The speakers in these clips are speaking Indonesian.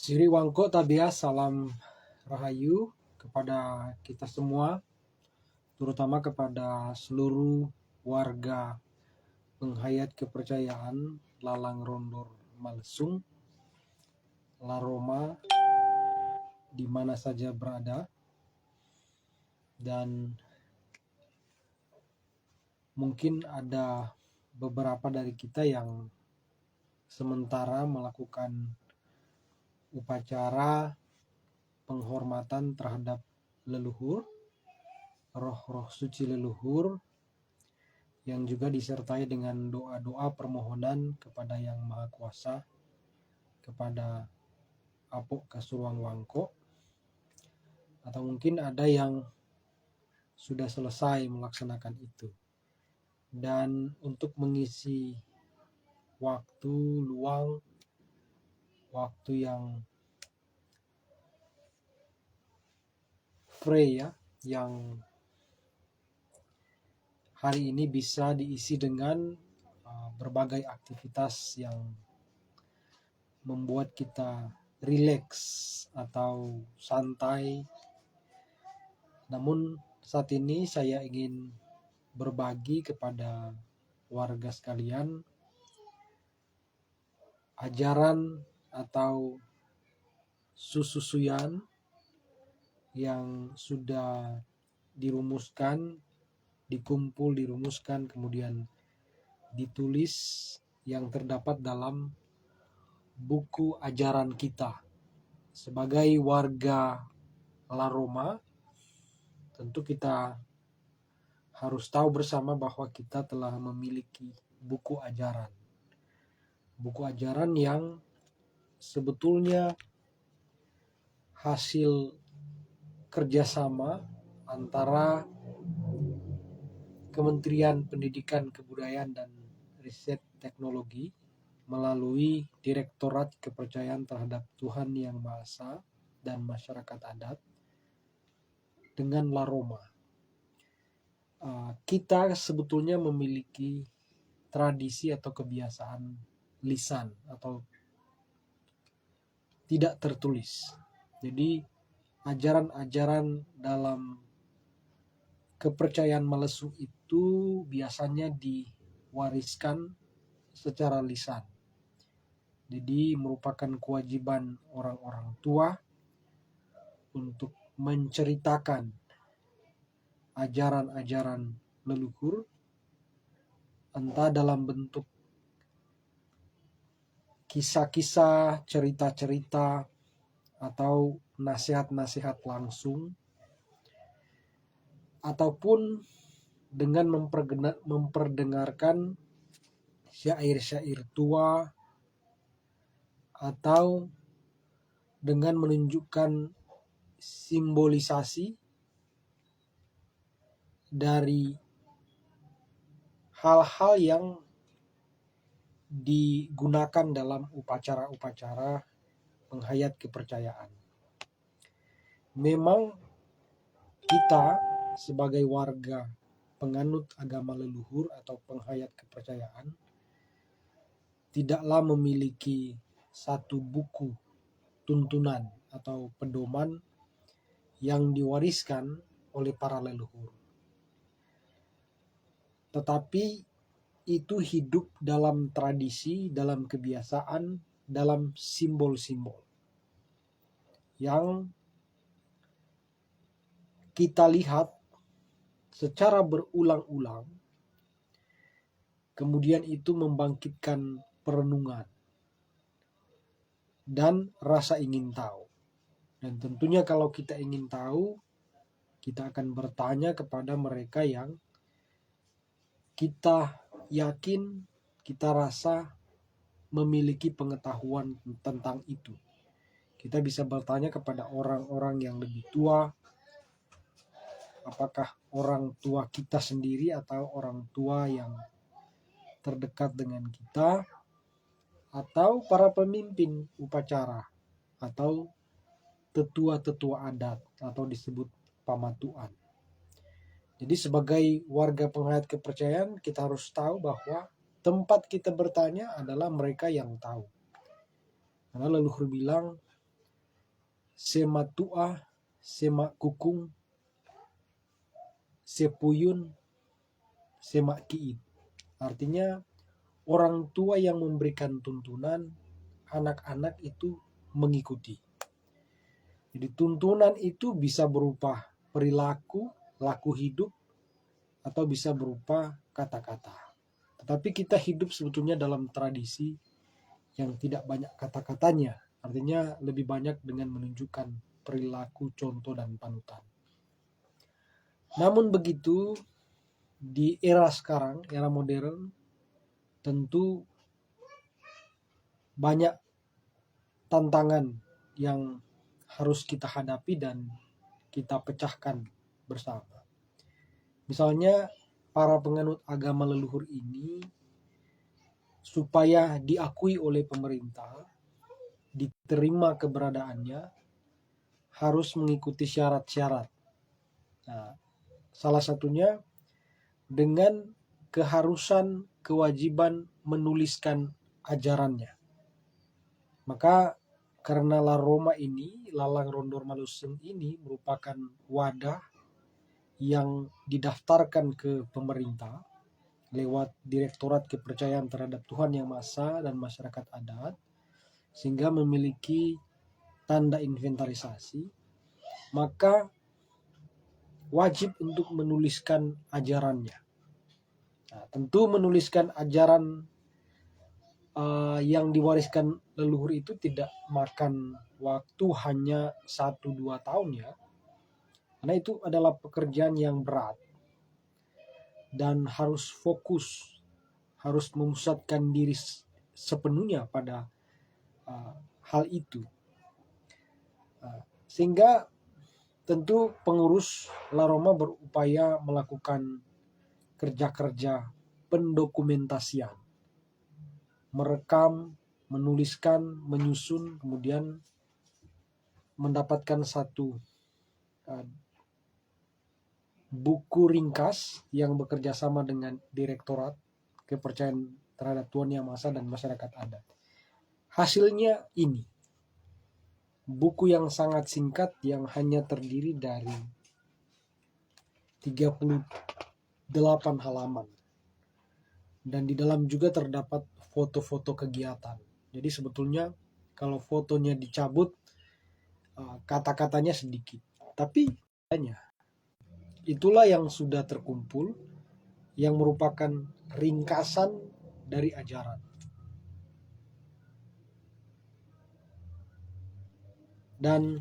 Siri Wangko Tabia, salam rahayu kepada kita semua, terutama kepada seluruh warga penghayat kepercayaan Lalang Rondor Malesung, Laroma, di mana saja berada. Dan mungkin ada beberapa dari kita yang sementara melakukan upacara penghormatan terhadap leluhur, roh-roh suci leluhur, yang juga disertai dengan doa-doa permohonan kepada Yang Maha Kuasa, kepada Apok Kasuruang Wangko, atau mungkin ada yang sudah selesai melaksanakan itu. Dan untuk mengisi waktu luang, waktu yang free yang hari ini bisa diisi dengan berbagai aktivitas yang membuat kita rileks atau santai. Namun saat ini saya ingin berbagi kepada warga sekalian ajaran atau sususuyan yang sudah dirumuskan, dirumuskan, kemudian ditulis, yang terdapat dalam buku ajaran kita sebagai warga Laroma. Tentu kita harus tahu bersama bahwa kita telah memiliki buku ajaran yang sebetulnya hasil kerjasama antara Kementerian Pendidikan, Kebudayaan, dan Riset Teknologi melalui Direktorat Kepercayaan Terhadap Tuhan Yang Maha Esa dan Masyarakat Adat dengan Laroma. Kita sebetulnya memiliki tradisi atau kebiasaan lisan atau tidak tertulis. Jadi ajaran-ajaran dalam kepercayaan Malesung itu biasanya diwariskan secara lisan. Jadi merupakan kewajiban orang-orang tua untuk menceritakan ajaran-ajaran leluhur, entah dalam bentuk kisah-kisah, cerita-cerita, atau nasihat-nasihat langsung, ataupun dengan memperdengarkan syair-syair tua, atau dengan menunjukkan simbolisasi dari hal-hal yang digunakan dalam upacara-upacara penghayat kepercayaan. Memang kita sebagai warga penganut agama leluhur atau penghayat kepercayaan tidaklah memiliki satu buku tuntunan atau pedoman yang diwariskan oleh para leluhur. Tetapi itu hidup dalam tradisi, dalam kebiasaan, dalam simbol-simbol yang kita lihat secara berulang-ulang, kemudian itu membangkitkan perenungan dan rasa ingin tahu. Dan tentunya kalau kita ingin tahu, kita akan bertanya kepada mereka yang kita yakin, kita rasa memiliki pengetahuan tentang itu. Kita bisa bertanya kepada orang-orang yang lebih tua, apakah orang tua kita sendiri atau orang tua yang terdekat dengan kita, atau para pemimpin upacara, atau tetua-tetua adat, atau disebut pamatuan. Jadi sebagai warga penghayat kepercayaan, kita harus tahu bahwa tempat kita bertanya adalah mereka yang tahu. Karena leluhur bilang, sema tuah, sema kukung, sepuyun, sema kiit. Artinya orang tua yang memberikan tuntunan, anak-anak itu mengikuti. Jadi tuntunan itu bisa berupa perilaku, laku hidup, atau bisa berupa kata-kata. Tetapi kita hidup sebetulnya dalam tradisi yang tidak banyak kata-katanya. Artinya lebih banyak dengan menunjukkan perilaku, contoh, dan panutan. Namun begitu, di era sekarang, era modern, tentu banyak tantangan yang harus kita hadapi dan kita pecahkan bersama. Misalnya para penganut agama leluhur ini supaya diakui oleh pemerintah, diterima keberadaannya, harus mengikuti syarat-syarat. Nah, salah satunya dengan keharusan, kewajiban menuliskan ajarannya. Maka karena La Roma ini, Lalang Rondor Malusung ini merupakan wadah yang didaftarkan ke pemerintah lewat Direktorat Kepercayaan Terhadap Tuhan Yang Maha Esa dan Masyarakat Adat, sehingga memiliki tanda inventarisasi, maka wajib untuk menuliskan ajarannya. Nah, tentu menuliskan ajaran yang diwariskan leluhur itu tidak makan waktu hanya 1-2 tahun ya. Karena itu adalah pekerjaan yang berat dan harus fokus, harus memusatkan diri sepenuhnya pada hal itu. Sehingga tentu pengurus La Roma berupaya melakukan kerja-kerja pendokumentasian, merekam, menuliskan, menyusun, kemudian mendapatkan satu buku ringkas yang bekerja sama dengan Direktorat Kepercayaan Terhadap Tuhan Yang Maha Esa dan Masyarakat Adat. Hasilnya ini, buku yang sangat singkat yang hanya terdiri dari 38 halaman. Dan di dalam juga terdapat foto-foto kegiatan. Jadi sebetulnya kalau fotonya dicabut, kata-katanya sedikit. Tapi itulah yang sudah terkumpul, yang merupakan ringkasan dari ajaran. Dan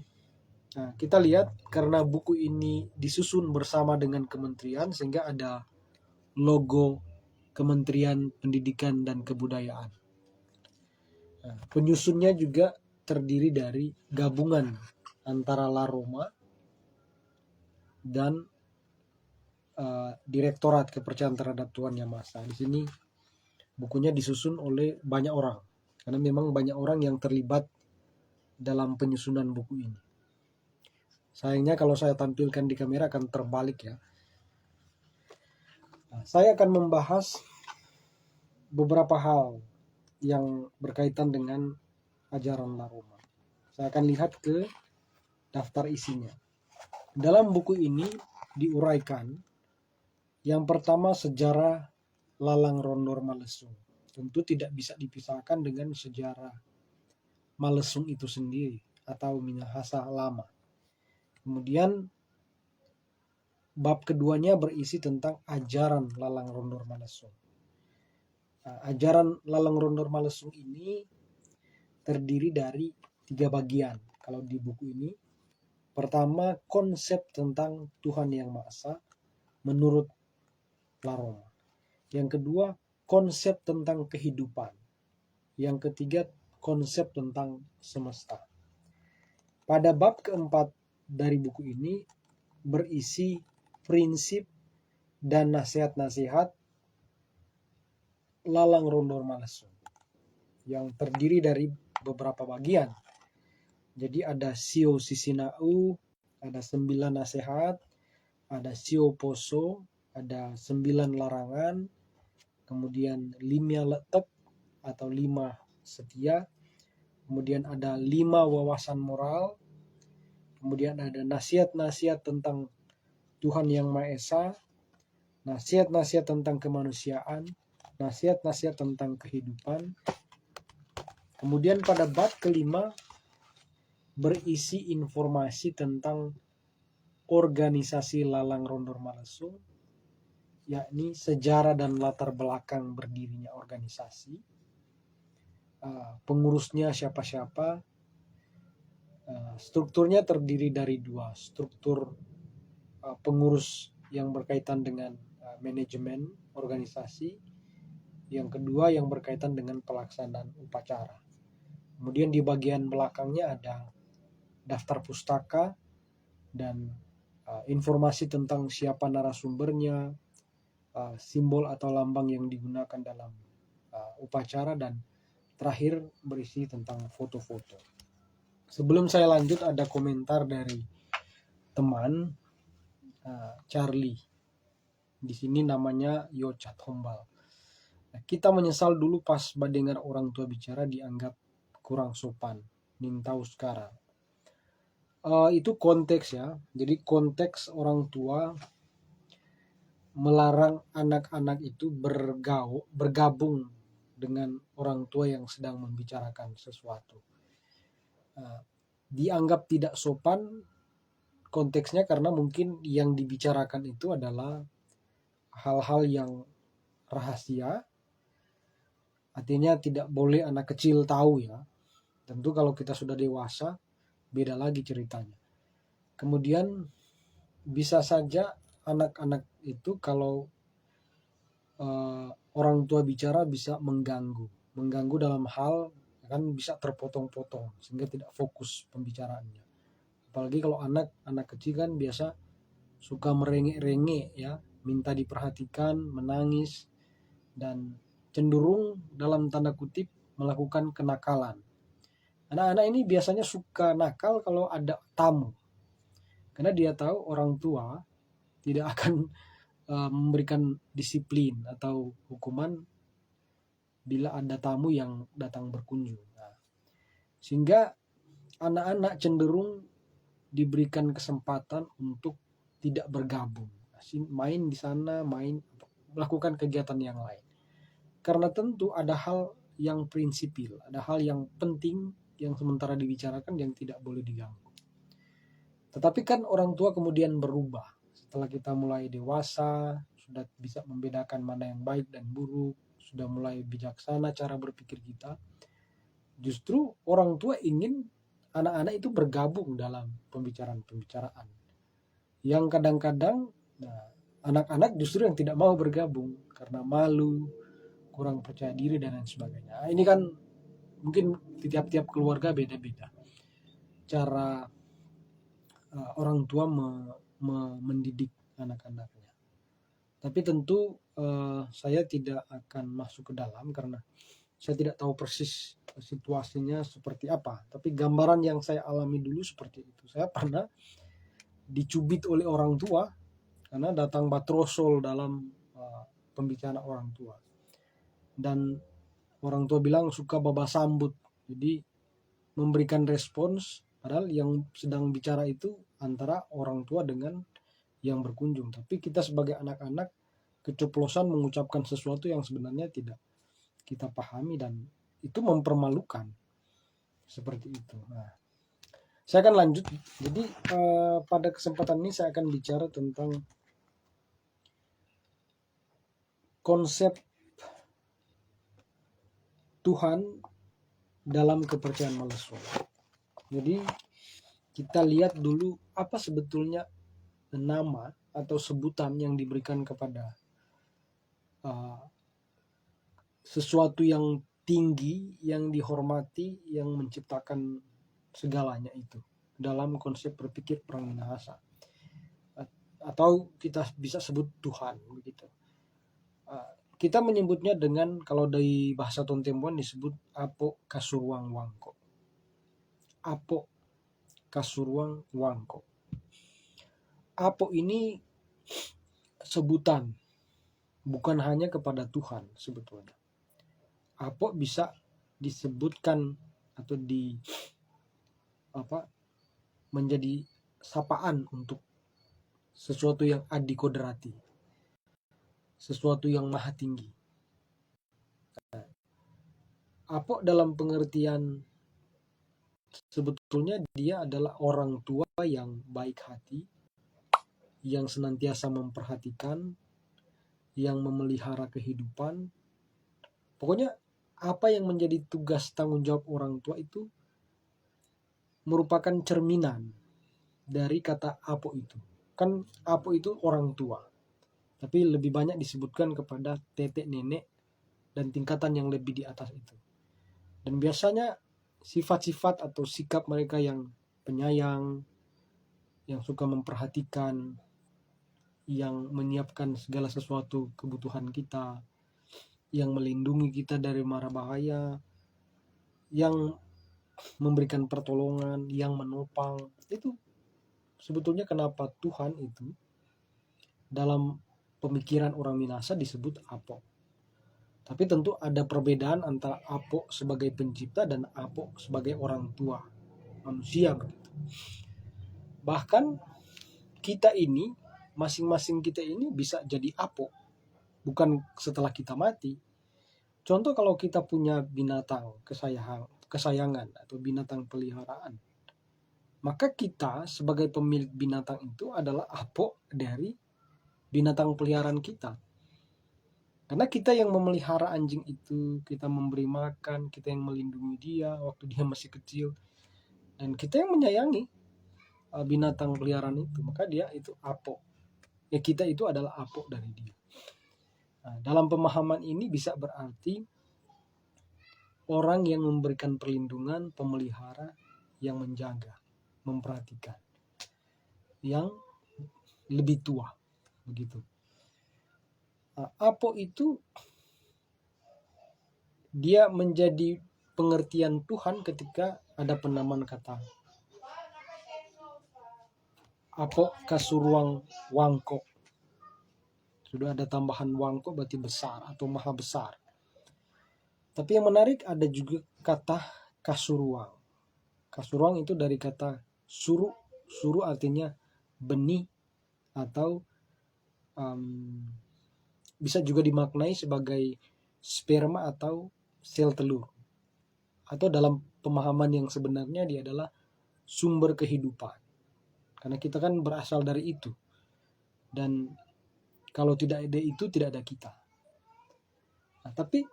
kita lihat karena buku ini disusun bersama dengan kementerian, sehingga ada logo Kementerian Pendidikan dan Kebudayaan. Penyusunnya juga terdiri dari gabungan antara La Roma dan Direktorat Kepercayaan Terhadap Tuhan Yang Maha Esa. Di sini bukunya disusun oleh banyak orang, karena memang banyak orang yang terlibat dalam penyusunan buku ini. Sayangnya kalau saya tampilkan di kamera akan terbalik ya. Saya akan membahas beberapa hal yang berkaitan dengan ajaran La Roma. Saya akan lihat ke daftar isinya. Dalam buku ini diuraikan yang pertama sejarah Lalang Rondor Malesung. Tentu tidak bisa dipisahkan dengan sejarah Malesung itu sendiri atau Minahasa lama. Kemudian bab keduanya berisi tentang ajaran Lalang Rondor Malesung. Ajaran Lalang Rondor Malesung ini terdiri dari 3 bagian kalau di buku ini. Pertama, konsep tentang Tuhan Yang Maha Esa menurut La Roma. Yang kedua, konsep tentang kehidupan. Yang ketiga, konsep tentang semesta. Pada bab keempat dari buku ini berisi prinsip dan nasihat-nasihat Lalang Rondor Malesung yang terdiri dari beberapa bagian. Jadi ada Sio Sisinau, ada 9 nasihat, ada Sio Poso, ada 9 larangan, kemudian 5 letek atau 5 setia, kemudian ada 5 wawasan moral, kemudian ada nasihat-nasihat tentang Tuhan Yang Maha Esa, nasihat-nasihat tentang kemanusiaan, nasihat-nasihat tentang kehidupan. Kemudian pada bab kelima berisi informasi tentang organisasi Lalang Rondor Malesung, yakni sejarah dan latar belakang berdirinya organisasi, pengurusnya siapa-siapa. Strukturnya terdiri dari dua struktur, pengurus yang berkaitan dengan manajemen organisasi, yang kedua yang berkaitan dengan pelaksanaan upacara. Kemudian di bagian belakangnya ada daftar pustaka dan informasi tentang siapa narasumbernya, simbol atau lambang yang digunakan dalam upacara, dan terakhir berisi tentang foto-foto. Sebelum saya lanjut, ada komentar dari teman Charlie. Di sini namanya Yocat Hombal. Kita menyesal dulu pas dengar orang tua bicara dianggap kurang sopan. Ning tahu sekarang. Itu konteks ya. Jadi konteks orang tua melarang anak-anak itu bergabung dengan orang tua yang sedang membicarakan sesuatu. Dianggap tidak sopan konteksnya karena mungkin yang dibicarakan itu adalah hal-hal yang rahasia, artinya tidak boleh anak kecil tahu ya. Tentu kalau kita sudah dewasa beda lagi ceritanya. Kemudian bisa saja anak-anak itu kalau orang tua bicara bisa mengganggu dalam hal kan bisa terpotong-potong sehingga tidak fokus pembicaraannya. Apalagi kalau anak kecil kan biasa suka merengek-rengek ya, minta diperhatikan, menangis, dan cenderung dalam tanda kutip melakukan kenakalan. Anak-anak ini biasanya suka nakal kalau ada tamu, karena dia tahu orang tua tidak akan memberikan disiplin atau hukuman bila ada tamu yang datang berkunjung. Sehingga anak-anak cenderung diberikan kesempatan untuk tidak bergabung, main di sana, melakukan kegiatan yang lain. Karena tentu ada hal yang prinsipil, ada hal yang penting yang sementara dibicarakan yang tidak boleh diganggu. Tetapi kan orang tua kemudian berubah. Setelah kita mulai dewasa, sudah bisa membedakan mana yang baik dan buruk, sudah mulai bijaksana cara berpikir kita. Justru orang tua ingin anak-anak itu bergabung dalam pembicaraan-pembicaraan. Yang kadang-kadang anak-anak justru yang tidak mau bergabung karena malu, kurang percaya diri, dan lain sebagainya. Ini kan mungkin di tiap-tiap keluarga beda-beda cara orang tua mendidik anak-anaknya. Tapi tentu saya tidak akan masuk ke dalam karena saya tidak tahu persis situasinya seperti apa. Tapi gambaran yang saya alami dulu seperti itu. Saya pernah dicubit oleh orang tua karena datang batrosol dalam pembicaraan orang tua. Dan orang tua bilang suka baba sambut. Jadi memberikan respons padahal yang sedang bicara itu antara orang tua dengan yang berkunjung. Tapi kita sebagai anak-anak keceplosan mengucapkan sesuatu yang sebenarnya tidak kita pahami dan itu mempermalukan. Seperti itu. Nah, saya akan lanjut. Jadi pada kesempatan ini saya akan bicara tentang konsep Tuhan dalam kepercayaan Malesung. Jadi kita lihat dulu apa sebetulnya nama atau sebutan yang diberikan kepada sesuatu yang tinggi, yang dihormati, yang menciptakan segalanya itu dalam konsep berpikir Perang Minahasa, atau kita bisa sebut Tuhan begitu. Kita menyebutnya dengan, kalau dari bahasa Tontembuan disebut Apo Kasuruang Wangko. Apo Kasuruang Wangko. Apo ini sebutan, bukan hanya kepada Tuhan sebetulnya. Apo bisa disebutkan atau menjadi sapaan untuk sesuatu yang adikodrati, sesuatu yang maha tinggi. Apok dalam pengertian sebetulnya dia adalah orang tua yang baik hati, yang senantiasa memperhatikan, yang memelihara kehidupan. Pokoknya apa yang menjadi tugas tanggung jawab orang tua itu merupakan cerminan dari kata apo itu. Kan apo itu orang tua, tapi lebih banyak disebutkan kepada tetek nenek dan tingkatan yang lebih di atas itu. Dan biasanya sifat-sifat atau sikap mereka yang penyayang, yang suka memperhatikan, yang menyiapkan segala sesuatu kebutuhan kita, yang melindungi kita dari mara bahaya, yang memberikan pertolongan, yang menopang. Itu sebetulnya kenapa Tuhan itu dalam pemikiran orang Minahasa disebut Apo. Tapi tentu ada perbedaan antara Apo sebagai pencipta dan Apo sebagai orang tua manusia begitu. Bahkan kita ini, masing-masing kita ini bisa jadi Apo, bukan setelah kita mati. Contoh kalau kita punya binatang kesayangan atau binatang peliharaan, maka kita sebagai pemilik binatang itu adalah Apo dari binatang peliharaan kita. Karena kita yang memelihara anjing itu, kita memberi makan, kita yang melindungi dia waktu dia masih kecil, dan kita yang menyayangi binatang peliharaan itu, maka dia itu Apo. Ya, kita itu adalah Apo dari dia. Nah, dalam pemahaman ini bisa berarti orang yang memberikan perlindungan, pemelihara, yang menjaga, memperhatikan, yang lebih tua, begitu. Apo itu dia menjadi pengertian Tuhan ketika ada penamaan kata Apo kasuruang wangko. Sudah ada tambahan wangko berarti besar atau maha besar. Tapi yang menarik ada juga kata kasuruang. Kasuruang itu dari kata suru. Suru artinya benih atau bisa juga dimaknai sebagai sperma atau sel telur. Atau dalam pemahaman yang sebenarnya dia adalah sumber kehidupan. Karena kita kan berasal dari itu. Dan kalau tidak ada itu, tidak ada kita. Nah, tapi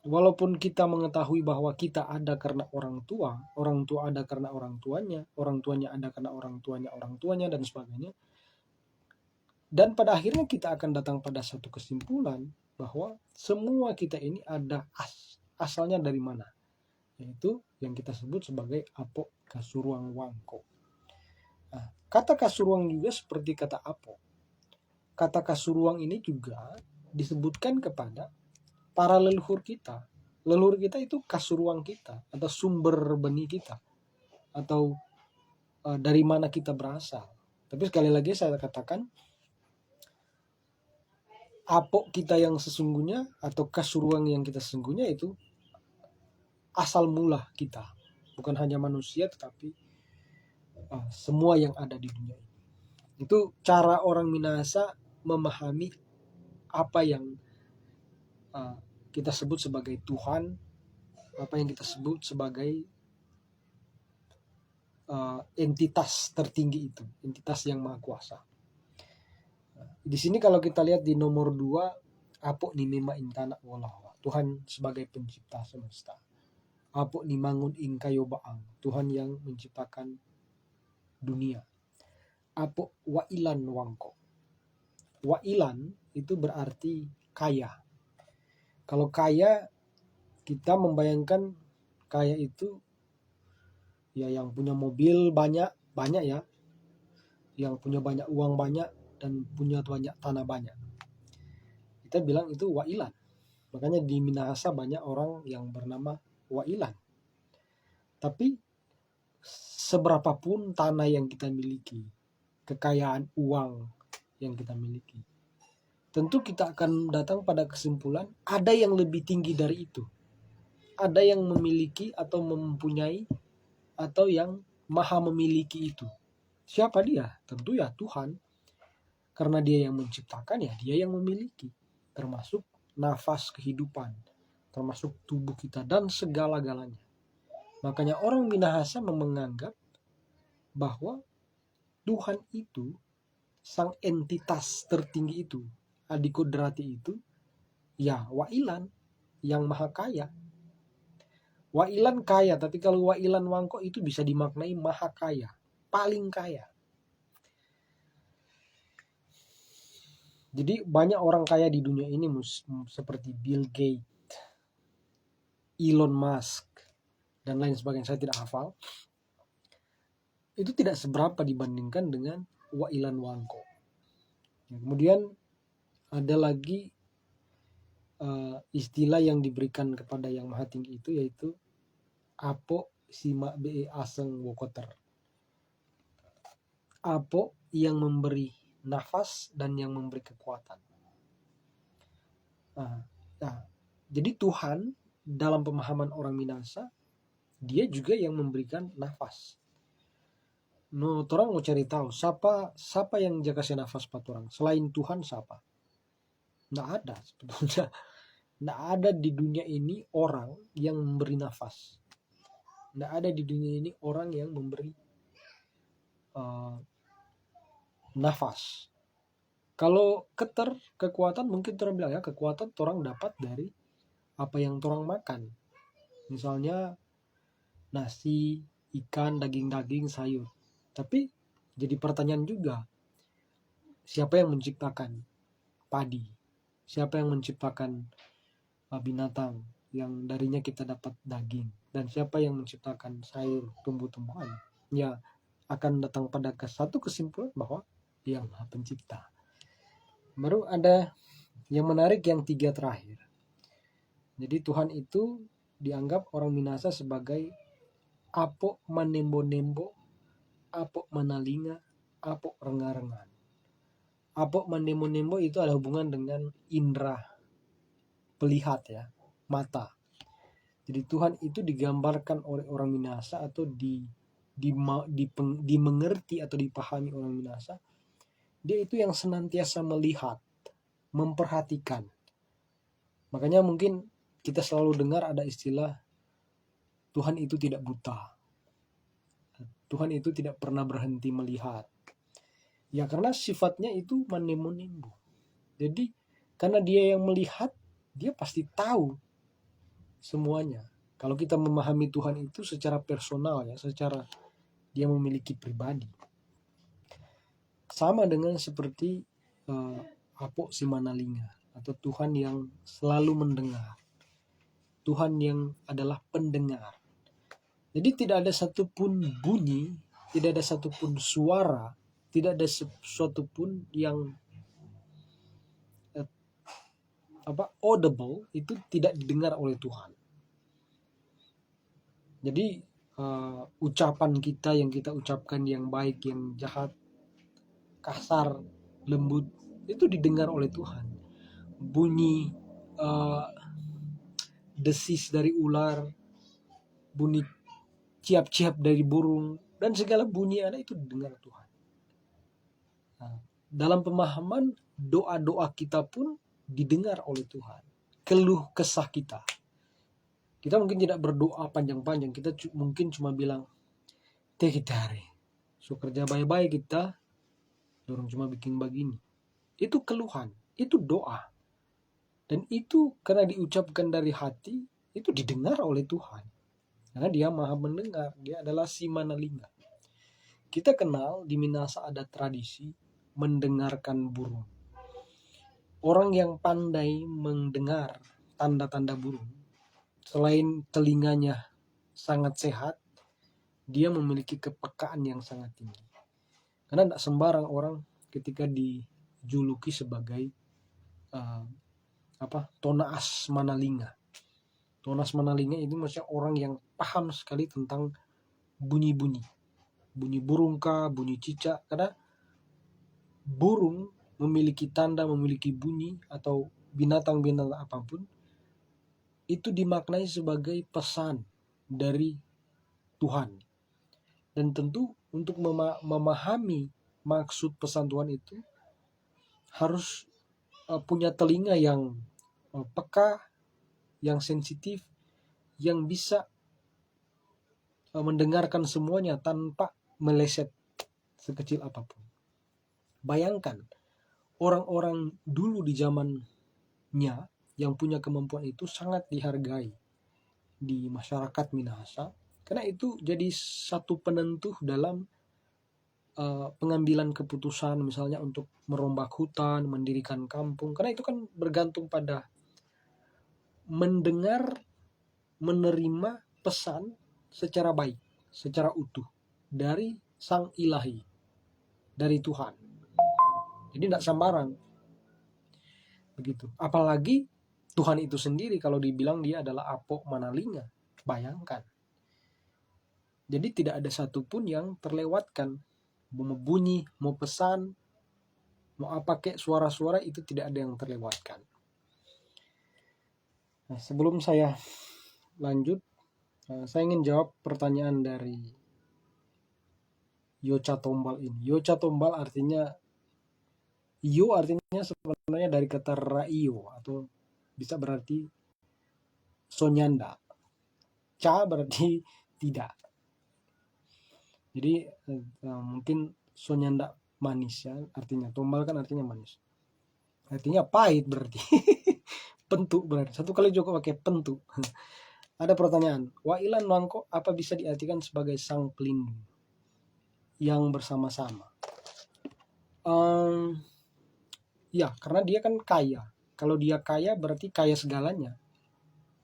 walaupun kita mengetahui bahwa kita ada karena orang tua ada karena orang tuanya ada karena orang tuanya, dan sebagainya. Dan pada akhirnya kita akan datang pada satu kesimpulan bahwa semua kita ini ada asalnya dari mana? Yaitu yang kita sebut sebagai Apo kasuruang wangko. Nah, kata kasuruang juga seperti kata Apo. Kata kasuruang ini juga disebutkan kepada para leluhur kita. Leluhur kita itu kasuruang kita atau sumber benih kita atau dari mana kita berasal. Tapi sekali lagi saya katakan Apo kita yang sesungguhnya atau kasuruang yang kita sesungguhnya itu asal mula kita. Bukan hanya manusia tetapi semua yang ada di dunia ini. Itu cara orang Minahasa memahami apa yang kita sebut sebagai Tuhan, apa yang kita sebut sebagai entitas tertinggi itu, entitas yang maha kuasa. Di sini kalau kita lihat di nomor 2, Apo ni mema intana walawa, Tuhan sebagai pencipta semesta. Apo ni mangun ing kayo baang, Tuhan yang menciptakan dunia. Apo wailan wangko. Wailan itu berarti kaya. Kalau kaya, kita membayangkan kaya itu ya yang punya mobil banyak ya, yang punya banyak uang banyak dan punya banyak tanah banyak. Kita bilang itu wailan. Makanya di Minahasa banyak orang yang bernama wailan. Tapi seberapapun tanah yang kita miliki, kekayaan uang yang kita miliki, tentu kita akan datang pada kesimpulan ada yang lebih tinggi dari itu. Ada yang memiliki atau mempunyai atau yang maha memiliki itu. Siapa dia? Tentu ya Tuhan. Karena dia yang menciptakan, ya dia yang memiliki. Termasuk nafas kehidupan, termasuk tubuh kita dan segala-galanya. Makanya orang Minahasa menganggap bahwa Tuhan itu, sang entitas tertinggi itu, Adikodrati itu, ya Wailan yang maha kaya. Wailan kaya, tapi kalau Wailan Wangko itu bisa dimaknai maha kaya, paling kaya. Jadi banyak orang kaya di dunia ini seperti Bill Gates, Elon Musk, dan lain sebagainya, saya tidak hafal. Itu tidak seberapa dibandingkan dengan Wailan Wangko. Kemudian ada lagi istilah yang diberikan kepada yang maha tinggi itu, yaitu Apo Sima Be Aseng Wokoter. Apo yang memberi nafas dan yang memberi kekuatan. Jadi Tuhan dalam pemahaman orang Minahasa, dia juga yang memberikan nafas. Orang mau cari tahu siapa yang jaga nafas pat orang selain Tuhan, siapa? Nggak ada sebetulnya. Nggak ada di dunia ini orang yang memberi nafas. Nggak ada di dunia ini orang yang memberi nafas. Kalau kekuatan, mungkin orang bilang ya, kekuatan orang dapat dari apa yang orang makan. Misalnya nasi, ikan, daging-daging, sayur. Tapi jadi pertanyaan juga, siapa yang menciptakan padi? Siapa yang menciptakan binatang yang darinya kita dapat daging? Dan siapa yang menciptakan sayur, tumbuh-tumbuhan? Ya akan datang pada satu kesimpulan bahwa yang Maha Pencipta. Baru ada yang menarik yang 3 terakhir. Jadi Tuhan itu dianggap orang Minahasa sebagai Apo Manembo-nembo, Apo Manalinga, Apo Renga-rengan. Apo Manembo-nembo itu ada hubungan dengan indera pelihat ya, mata. Jadi Tuhan itu digambarkan oleh orang Minahasa atau dimengerti atau dipahami orang Minahasa, dia itu yang senantiasa melihat, memperhatikan. Makanya mungkin kita selalu dengar ada istilah Tuhan itu tidak buta. Tuhan itu tidak pernah berhenti melihat. Ya karena sifatnya itu manembo-nembo. Jadi karena dia yang melihat, dia pasti tahu semuanya. Kalau kita memahami Tuhan itu secara personal ya, secara dia memiliki pribadi. Sama dengan seperti Apo Simanalinga atau Tuhan yang selalu mendengar. Tuhan yang adalah pendengar. Jadi tidak ada satupun bunyi, tidak ada satupun suara, tidak ada sesuatu pun yang audible itu tidak didengar oleh Tuhan. Jadi ucapan kita yang kita ucapkan, yang baik, yang jahat, kasar, lembut, itu didengar oleh Tuhan. Bunyi desis dari ular, bunyi ciap-ciap dari burung, dan segala bunyi ada itu didengar Tuhan. Nah, dalam pemahaman doa-doa kita pun didengar oleh Tuhan. Keluh kesah kita mungkin tidak berdoa panjang-panjang, kita mungkin cuma bilang tekitare, so kerja baik-baik kita, dorong cuma bikin begini. Itu keluhan, itu doa. Dan itu karena diucapkan dari hati, itu didengar oleh Tuhan. Karena dia maha mendengar, dia adalah si Manalinga. Kita kenal di Minahasa ada tradisi mendengarkan burung. Orang yang pandai mendengar tanda-tanda burung, selain telinganya sangat sehat, dia memiliki kepekaan yang sangat tinggi. Karena tidak sembarang orang ketika dijuluki sebagai Tonaas Manalinga. Tonaas Manalinga itu maksudnya orang yang paham sekali tentang bunyi-bunyi. Bunyi burung kah, bunyi cicak. Karena burung memiliki tanda, memiliki bunyi, atau binatang-binatang apapun, itu dimaknai sebagai pesan dari Tuhan. Dan tentu untuk memahami maksud pesan Tuhan itu harus punya telinga yang peka, yang sensitif, yang bisa mendengarkan semuanya tanpa meleset sekecil apapun. Bayangkan orang-orang dulu di zamannya yang punya kemampuan itu sangat dihargai di masyarakat Minahasa, karena itu jadi satu penentu dalam pengambilan keputusan, misalnya untuk merombak hutan, mendirikan kampung, karena itu kan bergantung pada mendengar, menerima pesan secara baik, secara utuh dari Sang Ilahi, dari Tuhan. Jadi tidak sembarang begitu. Apalagi Tuhan itu sendiri kalau dibilang dia adalah Apo Manalinga, bayangkan. Jadi tidak ada satupun yang terlewatkan. Mau bunyi, mau pesan, mau apa kek, suara-suara itu tidak ada yang terlewatkan. Nah, sebelum saya lanjut, saya ingin jawab pertanyaan dari Yocha Tombal ini. Yocha Tombal artinya, Yo artinya sebenarnya dari kata Raio, atau bisa berarti Sonyanda. Ca berarti tidak. Jadi mungkin Sonyanda manis ya, artinya tombal kan artinya manis. Artinya pahit berarti. Pentu berarti. Satu kali Joko pakai pentu. Ada pertanyaan. Wailan Wangko apa bisa diartikan sebagai sang pelindung yang bersama-sama? Ya, karena dia kan kaya. Kalau dia kaya berarti kaya segalanya.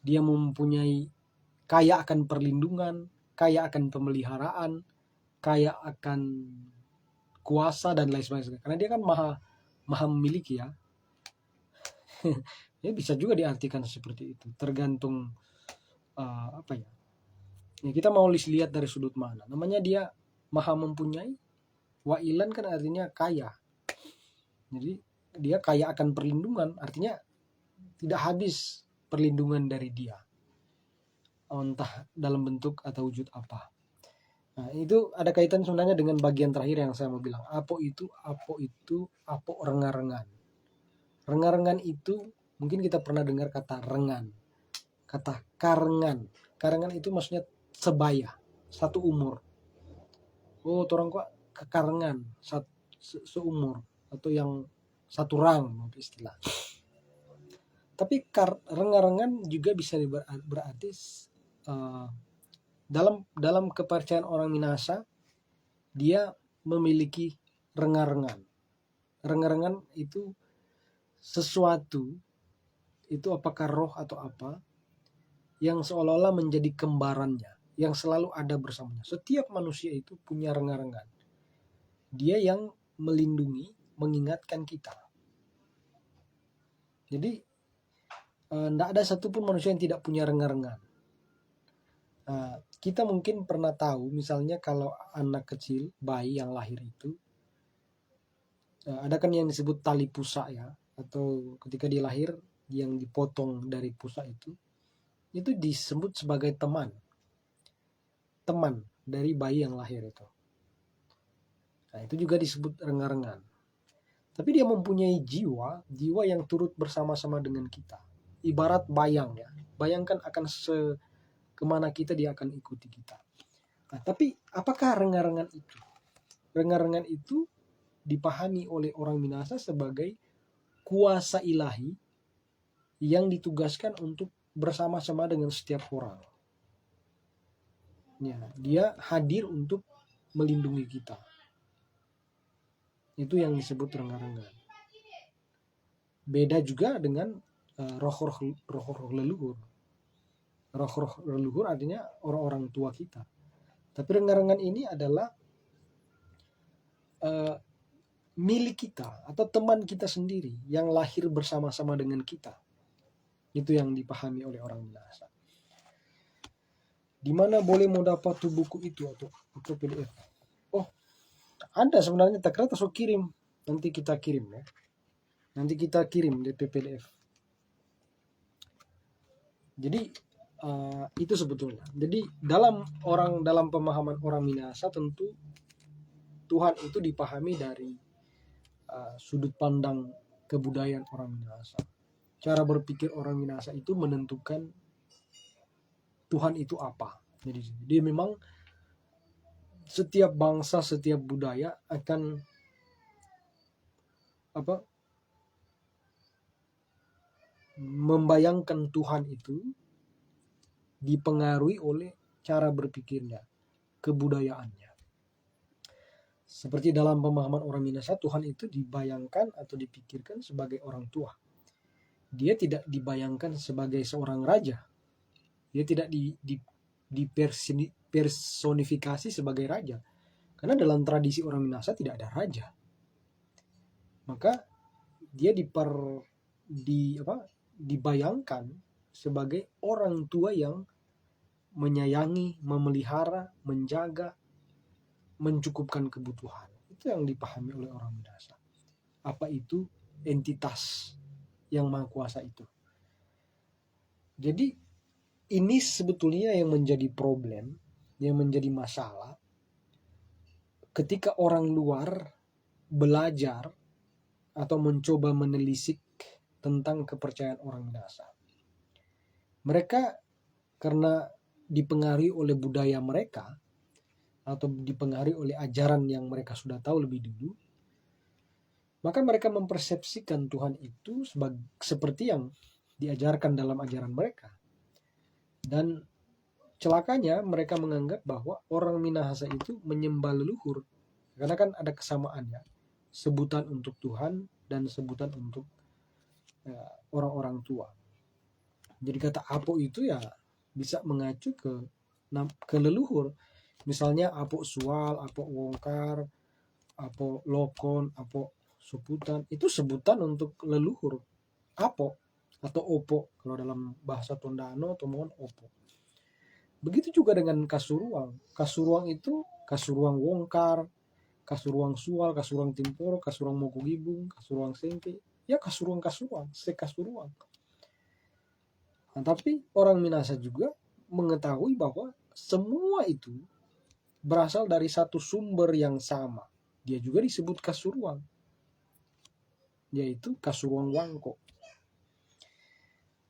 Dia mempunyai kaya akan perlindungan, kaya akan pemeliharaan, kaya akan kuasa dan lain sebagainya. Karena dia kan maha memiliki ya. Ya bisa juga diartikan seperti itu. Tergantung apa ya. Ya kita mau lihat dari sudut mana. Namanya dia maha mempunyai. Wailan kan artinya kaya. Jadi dia kaya akan perlindungan. Artinya tidak habis perlindungan dari dia. Entah dalam bentuk atau wujud apa. Nah, itu ada kaitan sebenarnya dengan bagian terakhir yang saya mau bilang. Apo itu, apo rengar-rengan. Rengar-rengan itu mungkin kita pernah dengar kata rengan, kata karengan. Karengan itu maksudnya sebaya, satu umur. Oh, orang kok kekarengan, seumur atau yang satu rang istilah. Tapi rengar-rengan juga bisa berarti dalam kepercayaan orang Minahasa, dia memiliki rengar-rengan. Rengar-rengan itu sesuatu, itu apakah roh atau apa, yang seolah-olah menjadi kembarannya, yang selalu ada bersamanya. Setiap manusia itu punya rengar-rengan. Dia yang melindungi, mengingatkan kita. Jadi tidak ada satupun manusia yang tidak punya rengar-rengan. Kita mungkin pernah tahu, misalnya kalau anak kecil, bayi yang lahir itu, ada kan yang disebut tali pusat ya, atau ketika dia lahir yang dipotong dari pusat itu disebut sebagai teman dari bayi yang lahir itu. Nah, itu juga disebut rengar-rengan. Tapi dia mempunyai jiwa yang turut bersama-sama dengan kita. Ibarat bayang ya. Bayangkan akan kemana kita, dia akan ikuti kita. Nah, tapi apakah rengar-rengan itu? Rengar-rengan itu dipahami oleh orang Minahasa sebagai kuasa ilahi yang ditugaskan untuk bersama-sama dengan setiap orang. Ya, dia hadir untuk melindungi kita. Itu yang disebut rengar-rengar. Beda juga dengan roh-roh leluhur. Roh-roh leluhur artinya orang-orang tua kita. Tapi rengar-rengar ini adalah milik kita atau teman kita sendiri yang lahir bersama-sama dengan kita. Itu yang dipahami oleh orang Minahasa. Di mana boleh mau dapat buku itu atau PDF? Oh, ada sebenarnya, tak kira kirim. Nanti kita kirim ya. Nanti kita kirim di PDF. Jadi Itu sebetulnya. Jadi dalam pemahaman orang Minahasa tentu Tuhan itu dipahami dari sudut pandang kebudayaan orang Minahasa. Cara berpikir orang Minahasa itu menentukan Tuhan itu apa. Jadi dia memang setiap bangsa, setiap budaya akan membayangkan Tuhan itu dipengaruhi oleh cara berpikirnya, kebudayaannya. Seperti dalam pemahaman orang Minahasa, Tuhan itu dibayangkan atau dipikirkan sebagai orang tua. Dia tidak dibayangkan sebagai seorang raja. Dia tidak dipersonifikasi sebagai raja. Karena dalam tradisi orang Minahasa tidak ada raja. Maka dia dibayangkan sebagai orang tua yang menyayangi, memelihara, menjaga, mencukupkan kebutuhan. Itu yang dipahami oleh orang Minahasa. Apa itu entitas yang maha kuasa itu. Jadi ini sebetulnya yang menjadi problem, yang menjadi masalah ketika orang luar belajar atau mencoba menelisik tentang kepercayaan orang Minahasa. Mereka karena dipengaruhi oleh budaya mereka atau dipengaruhi oleh ajaran yang mereka sudah tahu lebih dulu, maka mereka mempersepsikan Tuhan itu seperti yang diajarkan dalam ajaran mereka. Dan celakanya mereka menganggap bahwa orang Minahasa itu menyembah leluhur. Karena kan ada kesamaannya. Sebutan untuk Tuhan dan sebutan untuk orang-orang tua. Jadi kata Apo itu ya bisa mengacu ke leluhur. Misalnya Apo Sual, Apo Wongkar, Apo Lokon, Apo Suputan, itu sebutan untuk leluhur. Apo atau Opo kalau dalam bahasa Tondano atau Mon Opo. Begitu juga dengan Kasuruang. Kasuruang itu Kasuruang Wongkar, Kasuruang Sual, Kasuruang Timporo, Kasuruang Mokogibung, Kasuruang Sengke, ya Kasuruang Sekasuruang. Nah, tapi orang Minahasa juga mengetahui bahwa semua itu berasal dari satu sumber yang sama. Dia juga disebut Kasuruang, yaitu Kasuruang Wangko.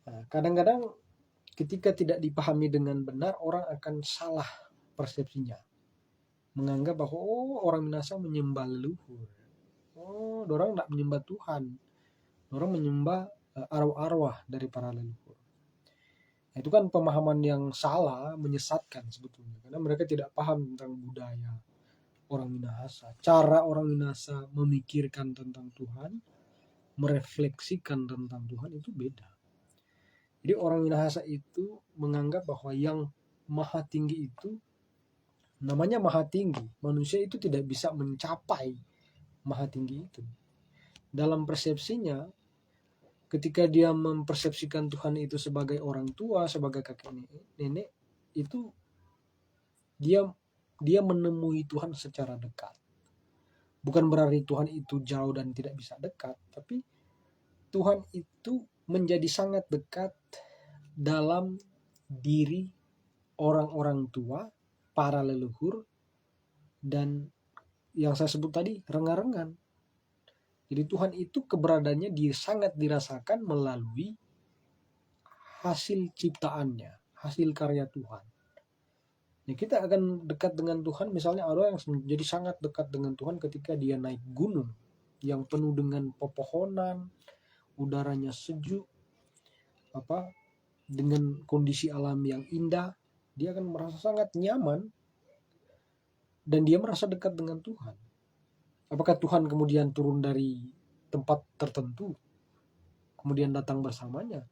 Nah, kadang-kadang ketika tidak dipahami dengan benar, orang akan salah persepsinya. Menganggap bahwa orang Minahasa menyembah leluhur. Dorang tidak menyembah Tuhan. Dorang menyembah arwah-arwah dari para leluhur. Nah, itu kan pemahaman yang salah, menyesatkan sebetulnya. Karena mereka tidak paham tentang budaya orang Minahasa. Cara orang Minahasa memikirkan tentang Tuhan, merefleksikan tentang Tuhan itu beda. Jadi orang Minahasa itu menganggap bahwa yang maha tinggi itu namanya maha tinggi. Manusia itu tidak bisa mencapai maha tinggi itu. Dalam persepsinya, ketika dia mempersepsikan Tuhan itu sebagai orang tua, sebagai kakek nenek, itu dia menemui Tuhan secara dekat. Bukan berarti Tuhan itu jauh dan tidak bisa dekat, tapi Tuhan itu menjadi sangat dekat dalam diri orang-orang tua, para leluhur, dan yang saya sebut tadi, rengan-rengan. Jadi Tuhan itu keberadaannya sangat dirasakan melalui hasil ciptaannya, hasil karya Tuhan. Ya, kita akan dekat dengan Tuhan, misalnya ada yang jadi sangat dekat dengan Tuhan ketika dia naik gunung yang penuh dengan pepohonan, udaranya sejuk, dengan kondisi alam yang indah, dia akan merasa sangat nyaman dan dia merasa dekat dengan Tuhan. Apakah Tuhan kemudian turun dari tempat tertentu kemudian datang bersamanya?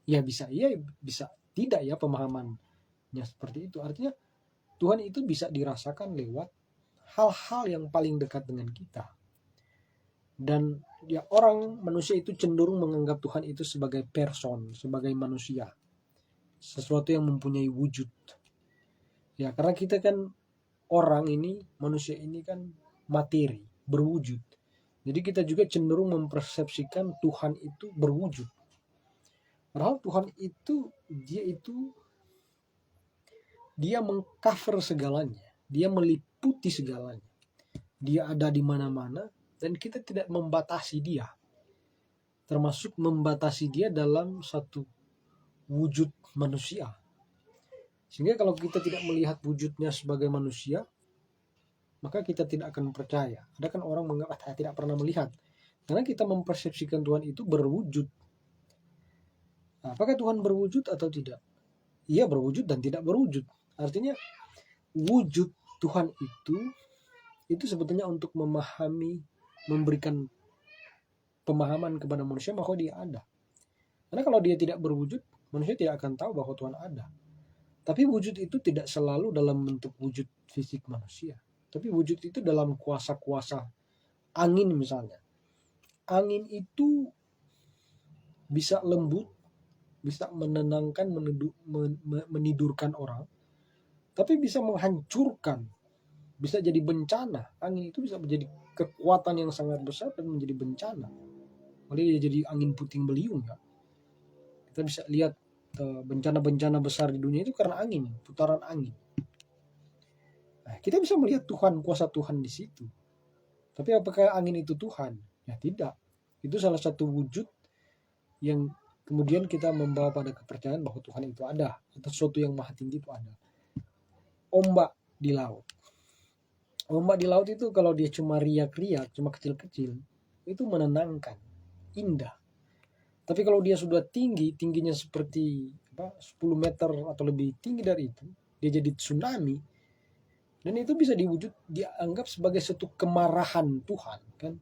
Ya bisa iya, bisa tidak ya pemahamannya seperti itu. Artinya Tuhan itu bisa dirasakan lewat hal-hal yang paling dekat dengan kita. Dan ya manusia itu cenderung menganggap Tuhan itu sebagai person, sebagai manusia. Sesuatu yang mempunyai wujud. Ya karena kita kan manusia ini kan materi, berwujud. Jadi kita juga cenderung mempersepsikan Tuhan itu berwujud. Padahal Tuhan itu, dia itu Dia mengcover segalanya, dia meliputi segalanya. Dia ada di mana-mana dan kita tidak membatasi dia. Termasuk membatasi dia dalam satu wujud manusia. Sehingga kalau kita tidak melihat wujudnya sebagai manusia, maka kita tidak akan percaya. Ada kan orang menganggap saya tidak pernah melihat. Karena kita mempersepsikan Tuhan itu berwujud. Apakah Tuhan berwujud atau tidak? Ia berwujud dan tidak berwujud. Artinya wujud Tuhan itu sebetulnya untuk memahami, memberikan pemahaman kepada manusia bahwa dia ada. Karena kalau dia tidak berwujud, manusia tidak akan tahu bahwa Tuhan ada. Tapi wujud itu tidak selalu dalam bentuk wujud fisik manusia. Tapi wujud itu dalam kuasa-kuasa angin misalnya. Angin itu bisa lembut, bisa menenangkan, menidurkan orang. Tapi bisa menghancurkan, bisa jadi bencana. Angin itu bisa menjadi kekuatan yang sangat besar dan menjadi bencana. Boleh jadi angin puting beliung ya. Kita bisa lihat bencana-bencana besar di dunia itu karena angin, putaran angin. Nah, kita bisa melihat Tuhan, kuasa Tuhan di situ. Tapi apakah angin itu Tuhan? Ya tidak. Itu salah satu wujud yang kemudian kita membawa pada kepercayaan bahwa Tuhan itu ada, atau sesuatu yang maha tinggi itu ada. Ombak di laut. Ombak di laut itu kalau dia cuma riak-riak, cuma kecil-kecil, itu menenangkan, indah. Tapi kalau dia sudah tinggi, tingginya seperti 10 meter atau lebih tinggi dari itu, dia jadi tsunami. Dan itu bisa dianggap sebagai suatu kemarahan Tuhan, kan?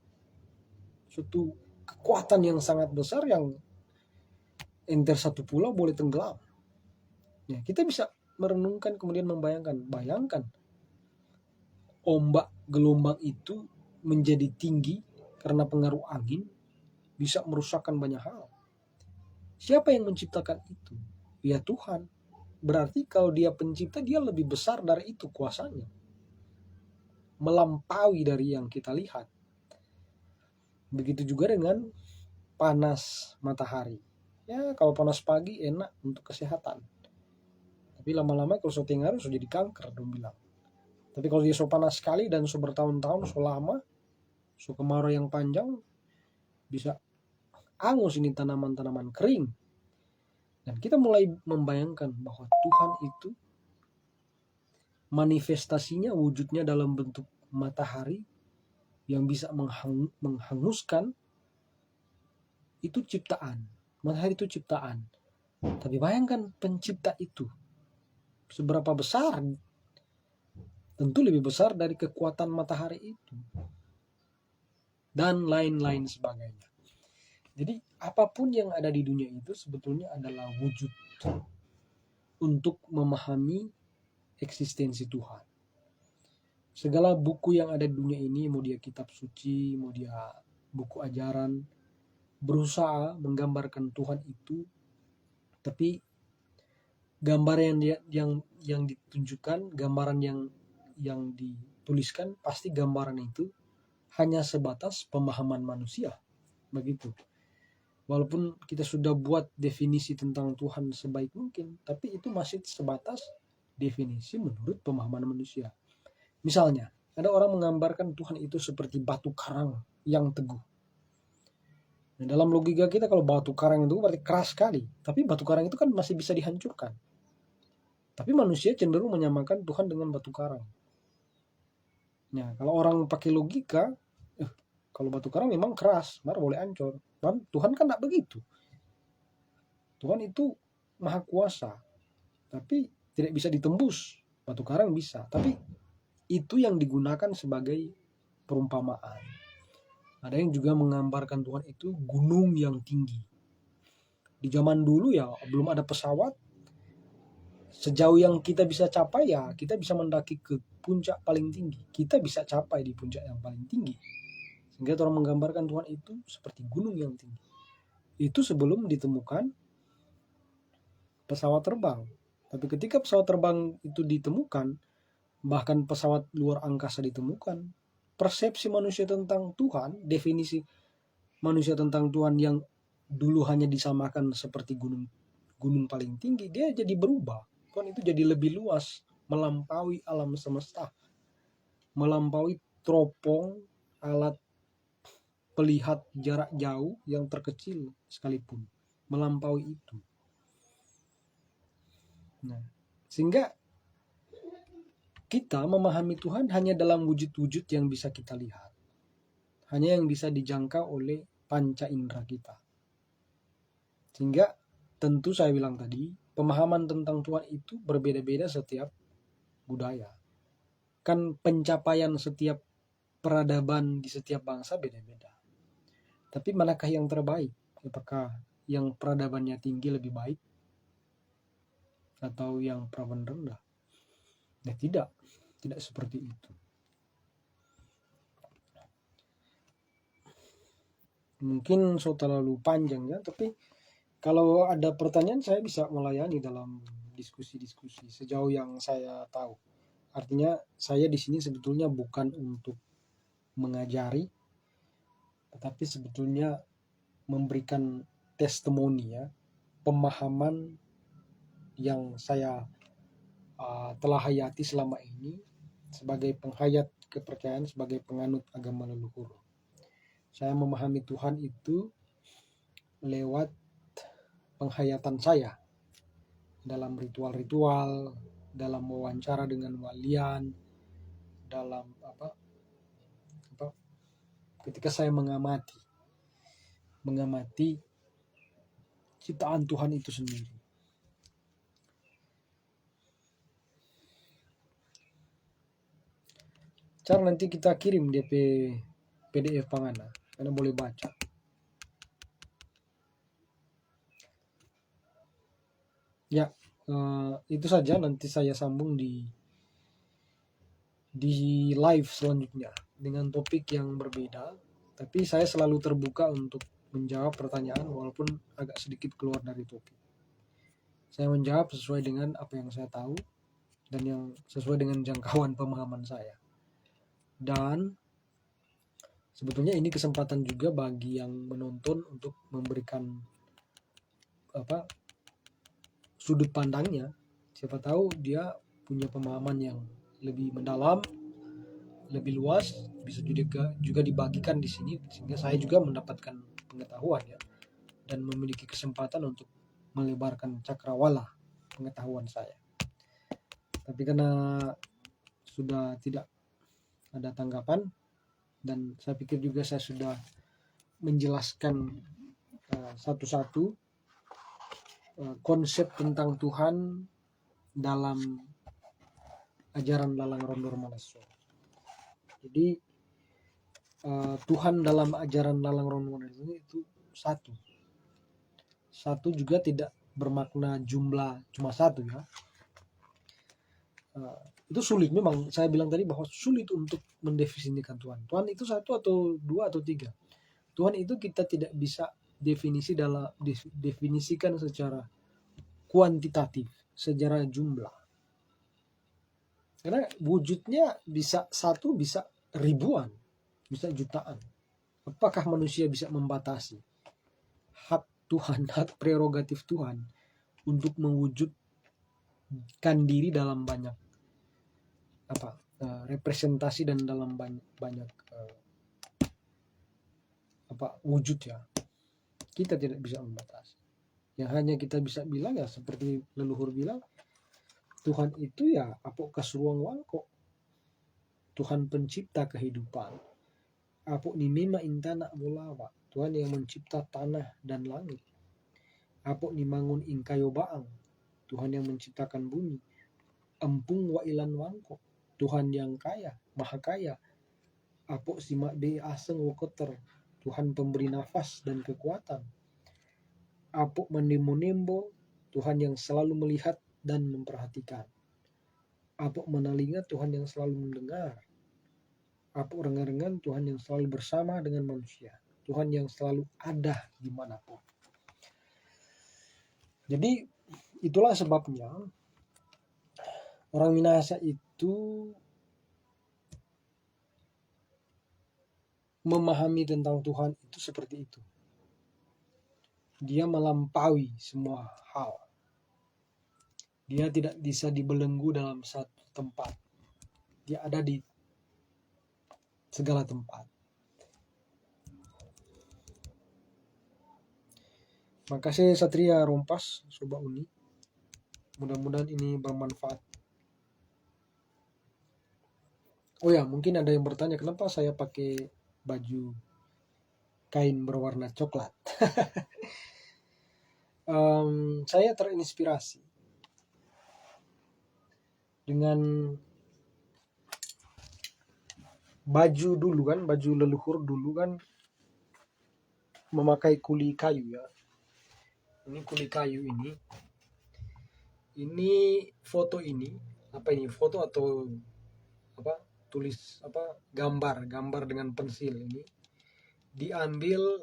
Suatu kekuatan yang sangat besar yang enter satu pulau boleh tenggelam. Ya, kita bisa merenungkan kemudian bayangkan ombak gelombang itu menjadi tinggi karena pengaruh angin, bisa merusakkan banyak hal. Siapa yang menciptakan itu? Ya Tuhan. Berarti kalau dia pencipta, dia lebih besar dari itu kuasanya. Melampaui dari yang kita lihat. Begitu juga dengan panas matahari. Ya kalau panas pagi enak untuk kesehatan. Tapi lama-lama kalau syuting harus jadi kanker dong bilang. Tapi kalau dia so panas sekali dan so bertahun-tahun, so lama, so kemarau yang panjang, bisa angus ini tanaman-tanaman kering. Dan kita mulai membayangkan bahwa Tuhan itu manifestasinya, wujudnya dalam bentuk matahari yang bisa menghanguskan, itu ciptaan. Matahari itu ciptaan. Tapi bayangkan pencipta itu seberapa besar. Tentu lebih besar dari kekuatan matahari itu. Dan lain-lain sebagainya. Jadi apapun yang ada di dunia itu sebetulnya adalah wujud untuk memahami eksistensi Tuhan. Segala buku yang ada di dunia ini, mau dia kitab suci, mau dia buku ajaran, berusaha menggambarkan Tuhan itu, tapi gambar yang ditunjukkan, gambaran yang dituliskan, pasti gambaran itu hanya sebatas pemahaman manusia. Begitu. Walaupun kita sudah buat definisi tentang Tuhan sebaik mungkin, tapi itu masih sebatas definisi menurut pemahaman manusia. Misalnya, ada orang menggambarkan Tuhan itu seperti batu karang yang teguh. Nah, dalam logika kita kalau batu karang itu berarti keras sekali, tapi batu karang itu kan masih bisa dihancurkan. Tapi manusia cenderung menyamakan Tuhan dengan batu karang. Nah, kalau orang pakai logika, kalau batu karang memang keras, baru boleh hancur. Tuhan kan tidak begitu. Tuhan itu maha kuasa, tapi tidak bisa ditembus. Batu karang bisa, tapi itu yang digunakan sebagai perumpamaan. Ada yang juga menggambarkan Tuhan itu gunung yang tinggi. Di zaman dulu ya belum ada pesawat. Sejauh yang kita bisa capai ya kita bisa mendaki ke puncak paling tinggi. Kita bisa capai di puncak yang paling tinggi. Sehingga orang menggambarkan Tuhan itu seperti gunung yang tinggi. Itu sebelum ditemukan pesawat terbang. Tapi ketika pesawat terbang itu ditemukan, bahkan pesawat luar angkasa ditemukan, persepsi manusia tentang Tuhan, definisi manusia tentang Tuhan yang dulu hanya disamakan seperti gunung paling tinggi, dia jadi berubah. Tuhan itu jadi lebih luas, melampaui alam semesta, melampaui teropong alat pelihat jarak jauh yang terkecil sekalipun, melampaui itu. Nah, sehingga kita memahami Tuhan hanya dalam wujud-wujud yang bisa kita lihat, hanya yang bisa dijangkau oleh panca indera kita. Sehingga tentu saya bilang tadi, pemahaman tentang Tuhan itu berbeda-beda setiap budaya. Kan pencapaian setiap peradaban di setiap bangsa beda-beda. Tapi manakah yang terbaik? Apakah yang peradabannya tinggi lebih baik? Atau yang peradaban rendah? Ya tidak seperti itu. Mungkin terlalu panjang ya, tapi kalau ada pertanyaan saya bisa melayani dalam diskusi-diskusi sejauh yang saya tahu. Artinya saya di sini sebetulnya bukan untuk mengajari, tetapi sebetulnya memberikan testimoni ya, pemahaman yang saya telah hayati selama ini sebagai penghayat kepercayaan, sebagai penganut agama leluhur. Saya memahami Tuhan itu lewat penghayatan saya dalam ritual-ritual, dalam wawancara dengan walian, dalam ketika saya mengamati ciptaan Tuhan itu sendiri. Cara nanti kita kirim DP PDF pangana, karena boleh baca. Ya, itu saja. Nanti saya sambung di live selanjutnya dengan topik yang berbeda. Tapi saya selalu terbuka untuk menjawab pertanyaan walaupun agak sedikit keluar dari topik. Saya menjawab sesuai dengan apa yang saya tahu dan yang sesuai dengan jangkauan pemahaman saya. Dan sebetulnya ini kesempatan juga bagi yang menonton untuk memberikan sudut pandangnya. Siapa tahu dia punya pemahaman yang lebih mendalam, lebih luas, bisa juga dibagikan di sini sehingga saya juga mendapatkan pengetahuan ya, dan memiliki kesempatan untuk melebarkan cakrawala pengetahuan saya. Tapi karena sudah tidak ada tanggapan, dan saya pikir juga saya sudah menjelaskan satu-satu konsep tentang Tuhan dalam ajaran Lalang Rondor Malaso. Jadi Tuhan dalam ajaran Lalang Rondor Malaso itu satu juga tidak bermakna jumlah cuma satu ya. Itu sulit memang, saya bilang tadi bahwa sulit untuk mendefinisikan Tuhan. Tuhan itu satu atau dua atau tiga. Tuhan itu kita tidak bisa definisikan secara kuantitatif, secara jumlah. Karena wujudnya bisa satu, bisa ribuan, bisa jutaan. Apakah manusia bisa membatasi hak Tuhan, hak prerogatif Tuhan untuk mewujudkan diri dalam banyak representasi dan dalam banyak wujud ya. Kita tidak bisa membatasi. Yang hanya kita bisa bilang ya seperti leluhur bilang, Tuhan itu ya apok kasuruang wangko, Tuhan pencipta kehidupan. Apok ni mema intana mulawa, Tuhan yang mencipta tanah dan langit. Apok ni mangun ingkayo baang, Tuhan yang menciptakan bumi. Empung wa ilan wangko, Tuhan yang kaya, maha kaya. Apok simak be aseng wokoter, Tuhan pemberi nafas dan kekuatan. Apok menembo-nembo, Tuhan yang selalu melihat dan memperhatikan. Apok menalinga, Tuhan yang selalu mendengar. Apok rengan-rengan, Tuhan yang selalu bersama dengan manusia. Tuhan yang selalu ada dimanapun. Jadi itulah sebabnya orang Minahasa itu memahami tentang Tuhan itu seperti itu. Dia melampaui semua hal. Dia tidak bisa dibelenggu dalam tempat. Dia ada di segala tempat. Makasih Satria Rompas, Sobat Uni. Mudah-mudahan ini bermanfaat. Oh ya, mungkin ada yang bertanya kenapa saya pakai baju kain berwarna coklat. Saya terinspirasi dengan baju dulu kan, baju leluhur dulu kan memakai kuli kayu ya. Ini kuli kayu ini. Ini foto ini, apa ini? Foto atau apa? Tulis apa? Gambar dengan pensil ini diambil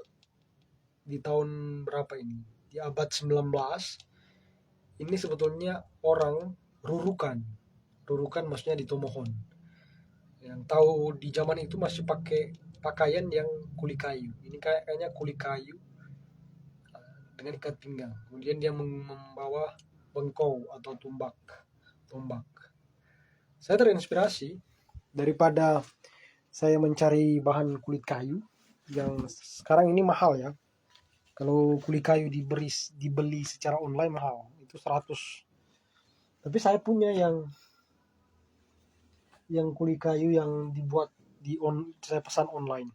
di tahun berapa ini? Di abad 19. Ini sebetulnya orang Rurukan. Rurukan maksudnya di Tomohon. Yang tahu di zaman itu masih pakai pakaian yang kuli kayu. Ini kayaknya kuli kayu dengan ikat pinggang. Kemudian dia membawa bengkau atau tombak. Saya terinspirasi daripada saya mencari bahan kulit kayu yang sekarang ini mahal ya. Kalau kulit kayu dibeli secara online mahal, itu 100. Tapi saya punya yang kulit kayu yang dibuat saya pesan online.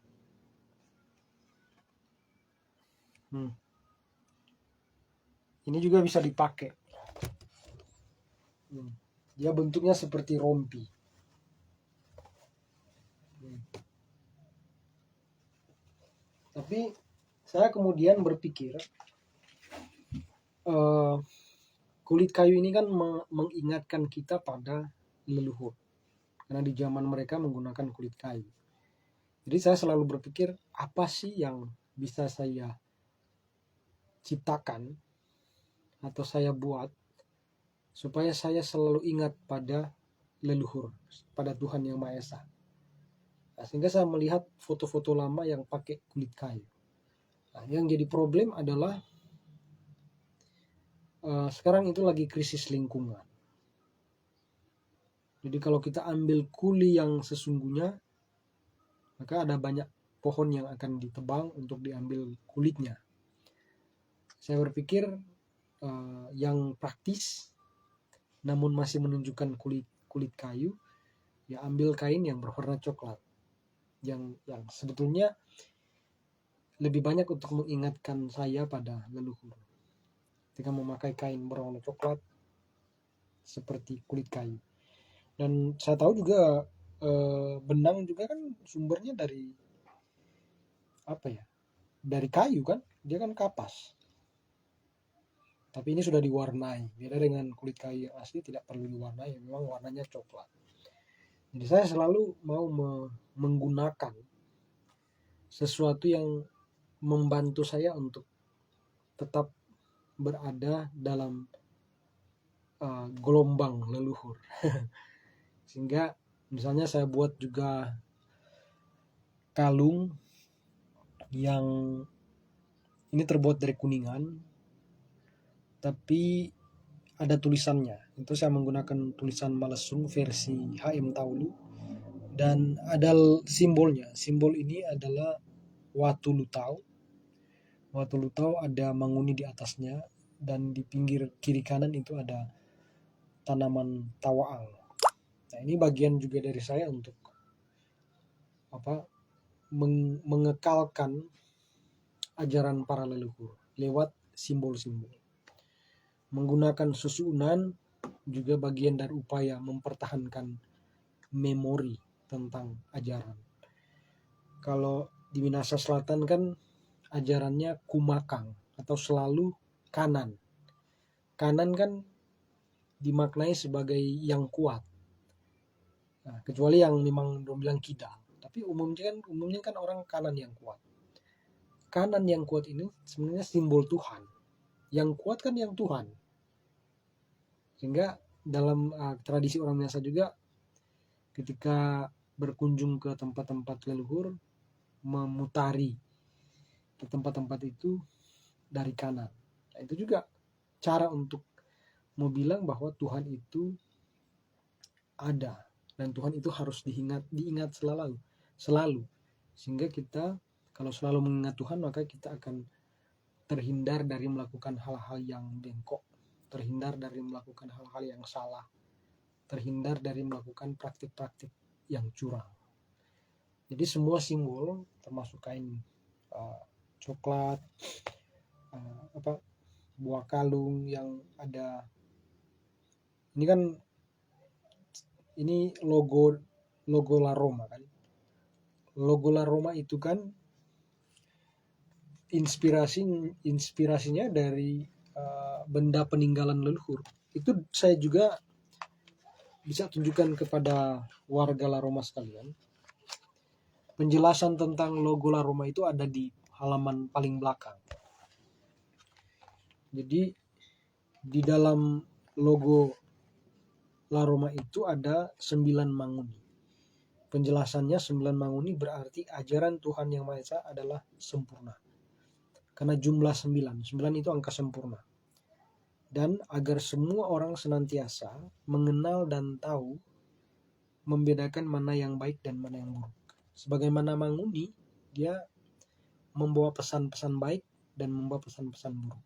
Ini juga bisa dipakai. Dia bentuknya seperti rompi. Tapi saya kemudian berpikir kulit kayu ini kan mengingatkan kita pada leluhur. Karena di zaman mereka menggunakan kulit kayu. Jadi saya selalu berpikir apa sih yang bisa saya ciptakan atau saya buat supaya saya selalu ingat pada leluhur, pada Tuhan Yang Maha Esa. Nah, sehingga saya melihat foto-foto lama yang pakai kulit kayu. Nah, yang jadi problem adalah sekarang itu lagi krisis lingkungan. Jadi kalau kita ambil kuli yang sesungguhnya, maka ada banyak pohon yang akan ditebang untuk diambil kulitnya. Saya berpikir yang praktis, namun masih menunjukkan kulit kayu, ya ambil kain yang berwarna coklat, yang sebetulnya lebih banyak untuk mengingatkan saya pada leluhur. Ketika memakai kain berwarna coklat seperti kulit kayu. Dan saya tahu juga benang juga kan sumbernya dari apa ya? Dari kayu kan, dia kan kapas. Tapi ini sudah diwarnai. Beda dengan kulit kayu yang asli tidak perlu diwarnai, memang warnanya coklat. Jadi saya selalu mau menggunakan sesuatu yang membantu saya untuk tetap berada dalam gelombang leluhur. Sehingga misalnya saya buat juga kalung yang ini terbuat dari kuningan, tapi ada tulisannya. Itu saya menggunakan tulisan Malesung versi HM Taulu, dan ada simbolnya. Simbol ini adalah Watu Lutau. Watu Lutau ada manguni di atasnya, dan di pinggir kiri kanan itu ada tanaman tawaang. Nah, ini bagian juga dari saya untuk mengekalkan ajaran para leluhur lewat simbol-simbol. Menggunakan susunan juga bagian dari upaya mempertahankan memori tentang ajaran. Kalau di Minahasa Selatan kan ajarannya kumakang atau selalu kanan. Kanan kan dimaknai sebagai yang kuat. Nah, kecuali yang memang bilang kidal. Tapi umumnya kan orang kanan yang kuat. Kanan yang kuat ini sebenarnya simbol Tuhan. Yang kuat kan yang Tuhan. Sehingga dalam tradisi orang Minahasa juga ketika berkunjung ke tempat-tempat leluhur, memutari ke tempat-tempat itu dari kanan. Nah, itu juga cara untuk mau bilang bahwa Tuhan itu ada, dan Tuhan itu harus diingat selalu. Sehingga kita kalau selalu mengingat Tuhan, maka kita akan terhindar dari melakukan hal-hal yang bengkok, terhindar dari melakukan hal-hal yang salah, terhindar dari melakukan praktik-praktik yang curang. Jadi semua simbol, termasuk kain coklat, buah kalung yang ada, ini logo La Roma kan. Logo La Roma itu kan inspirasinya dari benda peninggalan leluhur. Itu saya juga bisa tunjukkan kepada warga La Roma sekalian. Penjelasan tentang logo La Roma itu ada di halaman paling belakang. Jadi di dalam logo La Roma itu ada 9 manguni. Penjelasannya 9 manguni berarti ajaran Tuhan Yang Maha Esa adalah sempurna. Karena jumlah 9 itu angka sempurna. Dan agar semua orang senantiasa mengenal dan tahu membedakan mana yang baik dan mana yang buruk. Sebagaimana manguni, dia membawa pesan-pesan baik dan membawa pesan-pesan buruk.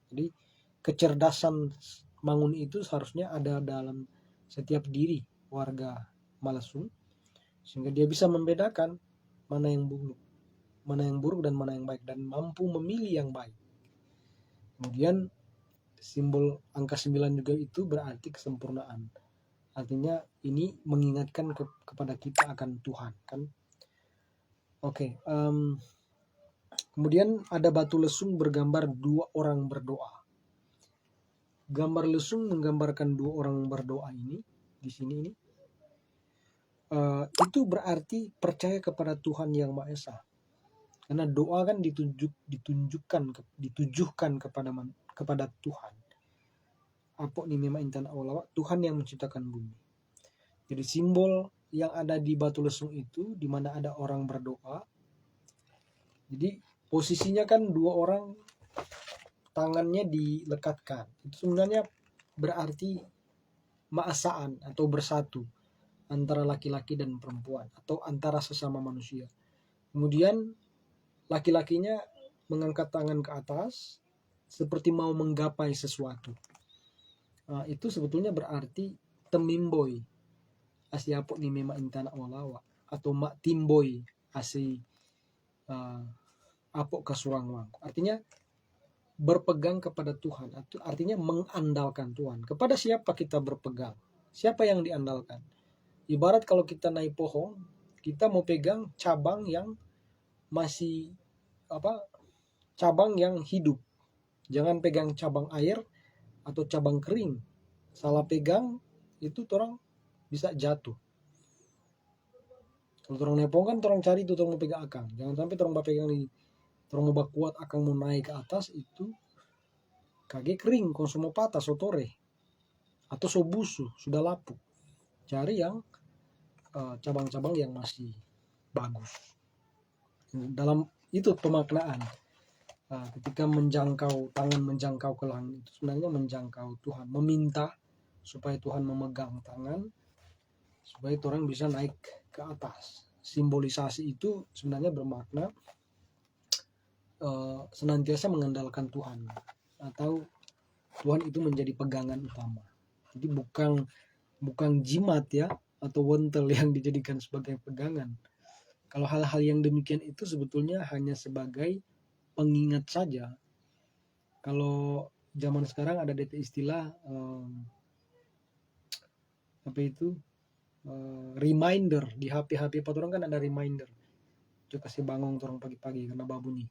Jadi kecerdasan manguni itu seharusnya ada dalam setiap diri warga Malesung, sehingga dia bisa membedakan mana yang buruk dan mana yang baik, dan mampu memilih yang baik. Kemudian simbol angka 9 juga itu berarti kesempurnaan. Artinya ini mengingatkan kepada kita akan Tuhan kan. Oke. Kemudian ada batu lesung bergambar 2 orang berdoa. Gambar lesung menggambarkan 2 orang berdoa ini di sini ini. Itu berarti percaya kepada Tuhan Yang Maha Esa. Karena doa kan ditujukan kepada Tuhan. Apok ni memang intan awal Tuhan yang menciptakan bumi. Jadi simbol yang ada di batu lesung itu di mana ada orang berdoa. Jadi posisinya kan 2 orang tangannya dilekatkan. Itu sebenarnya berarti maasaan atau bersatu antara laki-laki dan perempuan atau antara sesama manusia. Kemudian laki-lakinya mengangkat tangan ke atas seperti mau menggapai sesuatu. Itu sebetulnya berarti temimboy asiapok ni mema intana walawa atau mak timboy asi apok kasurangwang. Artinya berpegang kepada Tuhan, artinya mengandalkan Tuhan. Kepada siapa kita berpegang? Siapa yang diandalkan? Ibarat kalau kita naik pohon, kita mau pegang cabang yang masih cabang yang hidup. Jangan pegang cabang air atau cabang kering. Salah pegang itu orang bisa jatuh. Kalau orang naik pohon kan orang cari itu orang mau pegang akang. Jangan sampai orang mau pegang ini. Orang mau kuat akang mau naik ke atas itu kage kering, kalau semua patah, sotore atau sobusu sudah lapuk. Cari yang cabang-cabang yang masih bagus. Dalam itu pemaknaan. Ketika tangan menjangkau ke langit itu sebenarnya menjangkau Tuhan, meminta supaya Tuhan memegang tangan supaya orang bisa naik ke atas. Simbolisasi itu sebenarnya bermakna senantiasa mengandalkan Tuhan atau Tuhan itu menjadi pegangan utama. Jadi bukan jimat ya atau wontel yang dijadikan sebagai pegangan. Kalau hal-hal yang demikian itu sebetulnya hanya sebagai pengingat saja. Kalau zaman sekarang ada istilah reminder di HP orang kan ada reminder. Coba kasih bangun orang pagi-pagi karena babunyi.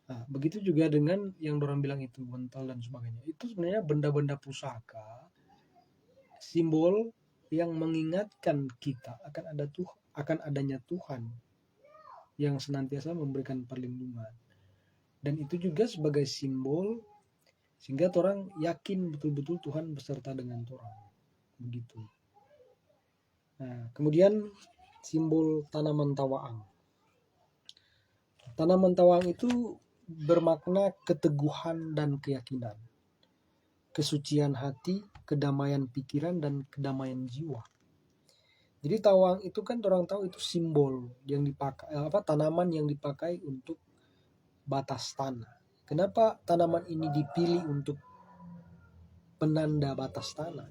Nah, begitu juga dengan yang orang bilang itu wontel dan sebagainya. Itu sebenarnya benda-benda pusaka, simbol yang mengingatkan kita akan adanya Tuhan yang senantiasa memberikan perlindungan. Dan itu juga sebagai simbol sehingga orang yakin betul-betul Tuhan beserta dengan orang. Begitu. Nah, kemudian simbol tanaman tawaang. Tanaman tawaang itu bermakna keteguhan dan keyakinan, kesucian hati, kedamaian pikiran dan kedamaian jiwa. Jadi tawang itu kan orang tahu itu simbol yang dipakai tanaman yang dipakai untuk batas tanah. Kenapa tanaman ini dipilih untuk penanda batas tanah?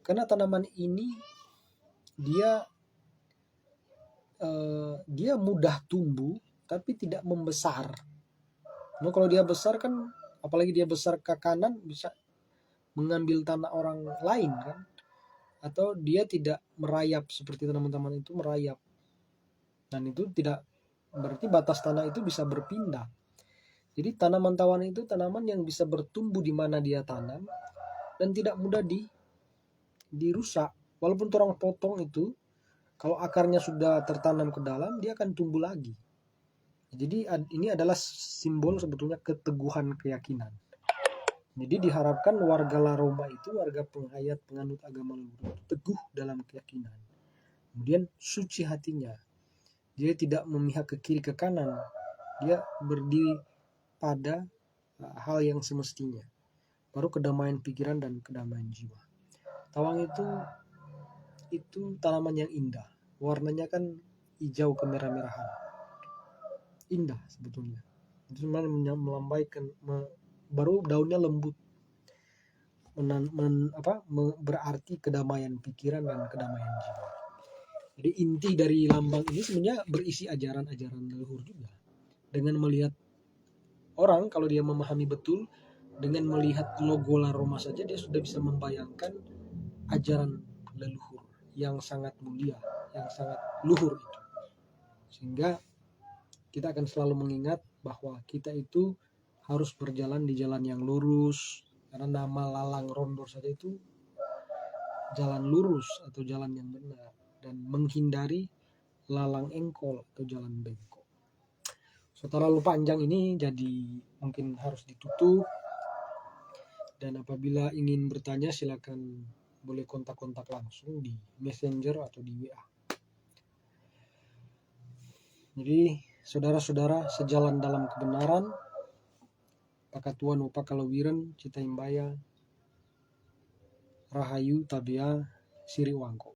Karena tanaman ini dia mudah tumbuh tapi tidak membesar. Nah, kalau dia besar kan, apalagi dia besar ke kanan, bisa mengambil tanah orang lain kan, atau dia tidak merayap seperti tanaman-tanaman itu merayap, dan itu tidak berarti batas tanah itu bisa berpindah. Jadi tanaman tawon itu tanaman yang bisa bertumbuh di mana dia tanam dan tidak mudah dirusak. Walaupun orang potong itu, kalau akarnya sudah tertanam ke dalam, dia akan tumbuh lagi. Jadi ini adalah simbol sebetulnya keteguhan keyakinan. Jadi diharapkan warga La Roma itu, warga penghayat penganut agama leluhur, teguh dalam keyakinan. Kemudian suci hatinya. Dia tidak memihak ke kiri ke kanan. Dia berdiri pada hal yang semestinya. Baru kedamaian pikiran dan kedamaian jiwa. Tawang itu tanaman yang indah. Warnanya kan hijau kemerah-merahan. Indah sebetulnya. Itu sebenarnya melambaikan, baru daunnya lembut, berarti kedamaian pikiran dan kedamaian jiwa. Jadi inti dari lambang ini sebenarnya berisi ajaran-ajaran leluhur juga. Dengan melihat orang, kalau dia memahami betul, dengan melihat logo La Roma saja dia sudah bisa membayangkan ajaran leluhur yang sangat mulia, yang sangat luhur itu. Sehingga kita akan selalu mengingat bahwa kita itu harus berjalan di jalan yang lurus, karena nama Lalang Rondor saja itu jalan lurus atau jalan yang benar, dan menghindari lalang engkol atau jalan bengkok. So, terlalu panjang ini, jadi mungkin harus ditutup. Dan apabila ingin bertanya, silakan boleh kontak-kontak langsung di Messenger atau di WA. Jadi saudara-saudara, sejalan dalam kebenaran, Pakatuan Upakalawiran Cita Imbaya Rahayu Tabea Siriwangko.